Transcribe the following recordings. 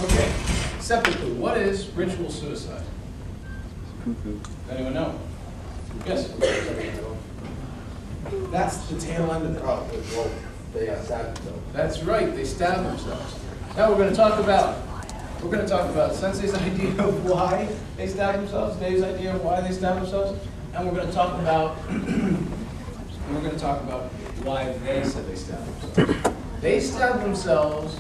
Okay, Seppuku. What is ritual suicide? Seppuku. Anyone know? Yes? That's the tail end of the well, they stab themselves. That's right, they stab themselves. Now we're going to talk about Sensei's idea of why they stab themselves, Dave's idea of why they stab themselves, and we're going to talk about why they said they stabbed themselves. They stabbed themselves.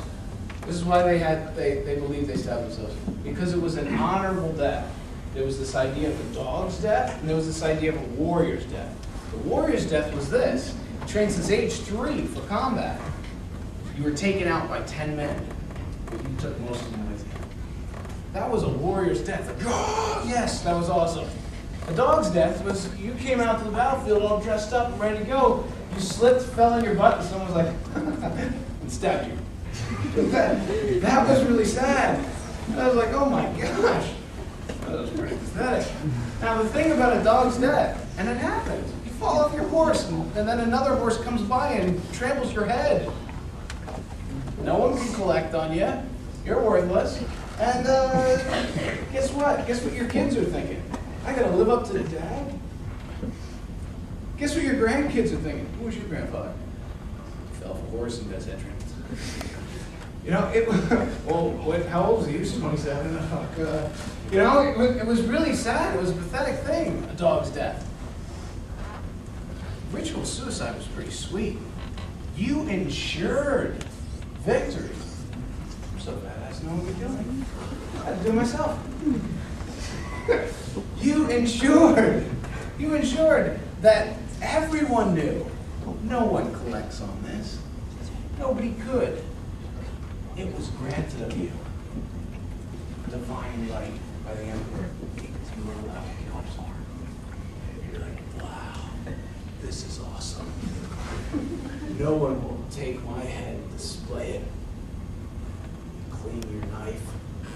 This is why they believed they stabbed themselves, because it was an honorable death. There was this idea of a dog's death, and there was this idea of a warrior's death. The warrior's death was this: trained since age 3 for combat. You were taken out by 10 men, but you took most of them with you. That was a warrior's death. Like, oh, yes, that was awesome. A dog's death was you came out to the battlefield all dressed up and ready to go. You slipped, fell on your butt, and someone was like, and stabbed you. That was really sad. I was like, oh my gosh. That was pretty pathetic. Now the thing about a dog's death, and it happens, you fall off your horse, and then another horse comes by and tramples your head. No one can collect on you. You're worthless. And guess what? Guess what your kids are thinking? I gotta live up to the dad? Guess what your grandkids are thinking? Who was your grandfather? Fell off a horse and got that trampled. You know, how old was he? He was 27. You know, it was really sad. It was a pathetic thing, a dog's death. Ritual suicide was pretty sweet. You ensured victory. I'm so badass, no one could kill me. I had to do it myself. You ensured that everyone knew. No one collects on this. Nobody could. It was granted of you. Divine right by the emperor. You were allowed to kill yourself. You're like, wow, this is awesome. No one will take my head and display it. Clean your knife.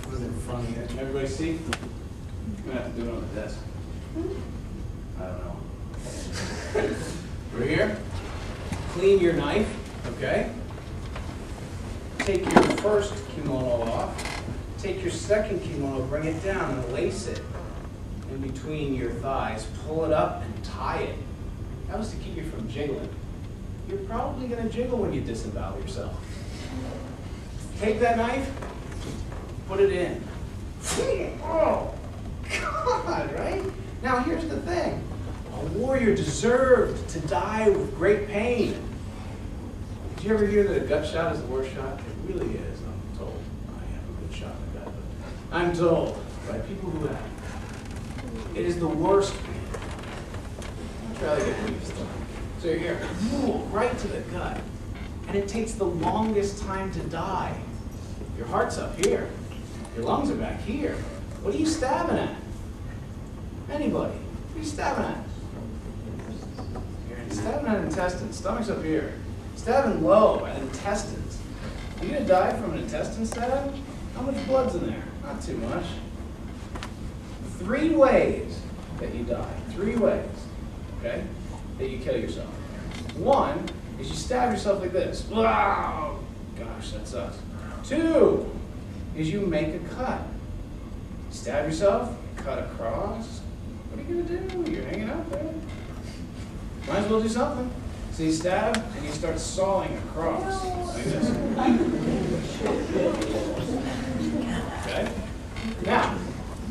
Put it in front of you. Can everybody see? You're going to have to do it on the desk. I don't know. We're here. Clean your knife, okay? Take your first kimono off. Take your second kimono, bring it down and lace it in between your thighs. Pull it up and tie it. That was to keep you from jiggling. You're probably going to jiggle when you disembowel yourself. Take that knife, put it in. Oh, God, right? Now here's the thing. A warrior deserved to die with great pain. Did you ever hear that a gut shot is the worst shot? It really is, I'm told. I have a good shot in the gut, but I'm told by people who have. It is the worst pain. I'll try to get used to it. So you're here, right to the gut. And it takes the longest time to die. Your heart's up here. Your lungs are back here. What are you stabbing at? Anybody? What are you stabbing at? You're stabbing at intestines. Stomach's up here. Stabbing low at intestines. Are you going to die from an intestine stab? How much blood's in there? Not too much. 3 ways that you die. 3 ways, okay, that you kill yourself. 1 is you stab yourself like this. Wow! Gosh, that sucks. 2 is you make a cut. Stab yourself, cut across. What are you going to do? You're hanging out there. Might as well do something. So you stab and you start sawing across like this. Okay? Now,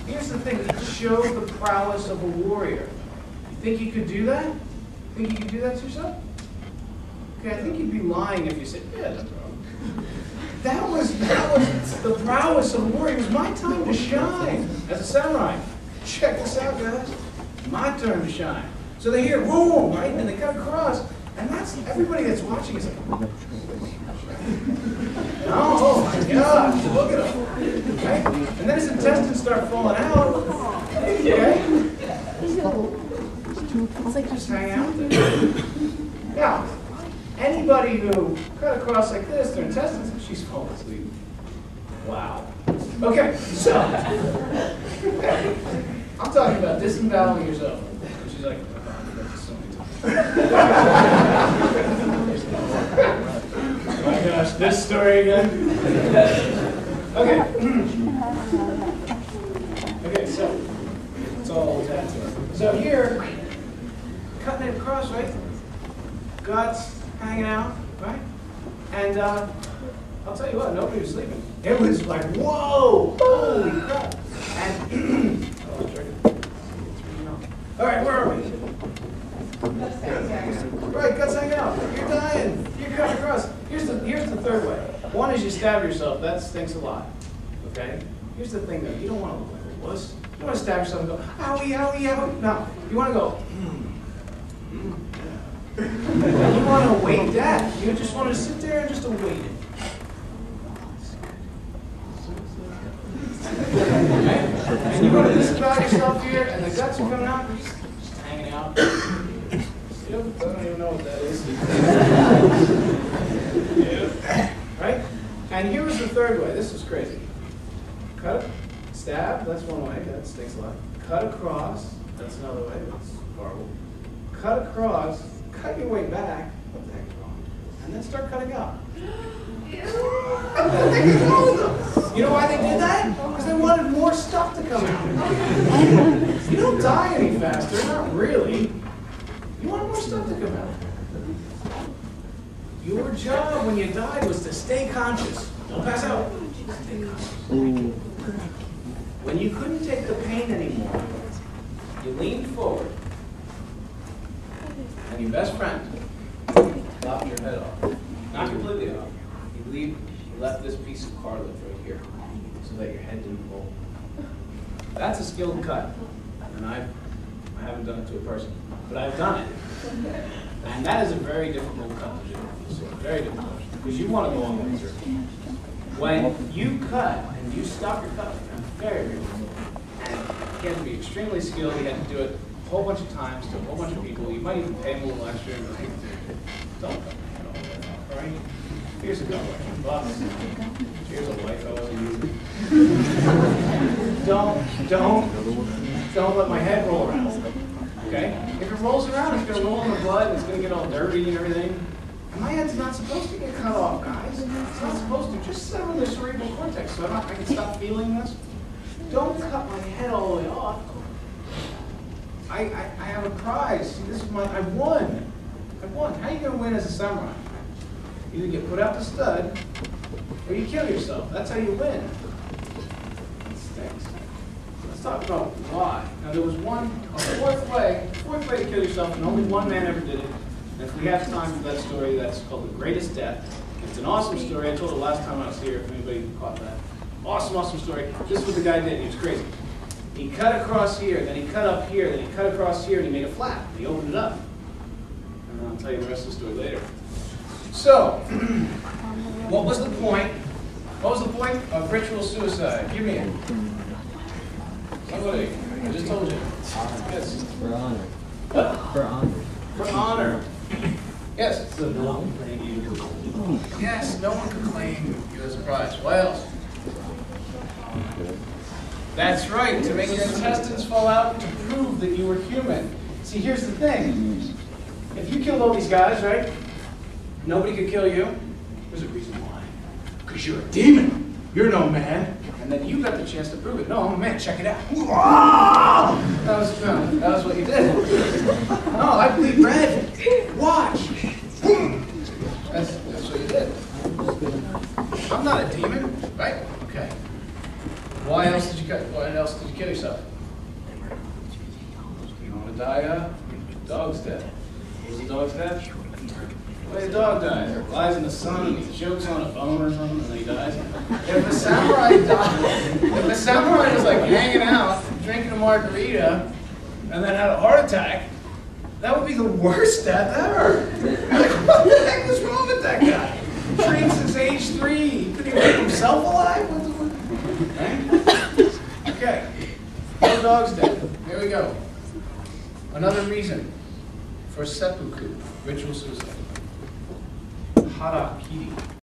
here's the thing that shows the prowess of a warrior. You think you could do that? Think you could do that to yourself? Okay, I think you'd be lying if you said, yeah, that's wrong. That was the prowess of a warrior. It was my time to shine as a samurai. Check this out, guys. My turn to shine. So they hear, boom, right? And they cut across. And that's, everybody that's watching is like, oh my gosh, look at him. Okay? And then his intestines start falling out. Okay? Just hang out there. Now, anybody who cut across like this, their intestines, she's falling asleep. Wow. Okay, so, I'm talking about disemboweling yourself. And she's like, oh my gosh, this story again? Okay. Okay, so it's all tattoo. So here, cutting it across, right? Guts hanging out, right? And I'll tell you what, nobody was sleeping. It was like, whoa, holy crap. And all right, where are we? Right, guts hanging out. You're dying. You're cutting across. Here's the third way. One is you stab yourself. That stinks a lot. Okay? Here's the thing though. You don't want to look like a wuss. You don't want to stab yourself and go, owie, owie, owie. No. You want to go, You want to await death. You just want to sit there and just await it. Okay? And you want to disavow yourself here, and the guts are coming out, just hanging out. I don't even know what that is. Right? And here was the third way. This was crazy. Cut, stab, that's one way. That stinks a lot. Cut across, that's another way. That's horrible. Cut across, cut your way back. What the heck is wrong? And then start cutting up. You know why they did that? Because they wanted more stuff to come out. You don't die any faster, not really. You wanted more stuff to come out. Your job when you died was to stay conscious. Don't pass out. Stay conscious. When you couldn't take the pain anymore, you leaned forward, and your best friend lopped your head off. Not completely off. You left this piece of cartilage right here, so that your head didn't roll. That's a skilled cut, and I haven't done it to a person, but I've done it. And that is a very difficult cut to do. So very difficult, because you want to go on the laser. When you cut and you stop your cut, that's very, very difficult. And you have to be extremely skilled. You have to do it a whole bunch of times to a whole bunch of people. You might even pay them a little extra. Don't cut my head all the way off, all right? Here's a couple of bucks. Here's a wife I wasn't using. Don't let my head roll around. Okay? If it rolls around, it's going to roll in the blood, and it's going to get all dirty and everything. And my head's not supposed to get cut off, guys. It's not supposed to. Just sever the cerebral cortex so I can stop feeling this. Don't cut my head all the way off. I have a prize. See, this is I won. I won. How are you going to win as a samurai? You either get put out to stud, or you kill yourself. That's how you win. That stinks. Let's talk about why. Now there was a fourth way to kill yourself, and only one man ever did it. And if we have time for that story, that's called The Greatest Death. It's an awesome story. I told it last time I was here, if anybody caught that. Awesome, awesome story. This is what the guy did. He was crazy. He cut across here, then he cut up here, then he cut across here, and he made a flap. He opened it up. And I'll tell you the rest of the story later. So, what was the point? What was the point of ritual suicide? Give me it. Somebody. I just told you. Yes. For honor. What? For honor. For honor. Yes. So no one can claim you. Yes, no one can claim you as a prize. What else? That's right, to make your intestines fall out to prove that you were human. See, here's the thing. If you killed all these guys, right? Nobody could kill you. There's a reason why. Because you're a demon. You're no man. And then you got the chance to prove it. No, I'm a man. Check it out. That was what you did. No, I bleed red. Watch. That's what you did. I'm not a demon, right? Okay. Why else did you kill yourself? You want to die a dog's death. What was the dog's death? The way the dog dies. Lies in the sun and he chokes on a bone or something and then he dies. If the samurai died, if the samurai was like hanging out, drinking a margarita, and then had a heart attack, that would be the worst death ever. Like, what the heck was wrong with that guy? Trained since age 3. He couldn't even make himself alive? Right? Okay. No dog's death. Here we go. Another reason for seppuku, ritual suicide. Harakiri.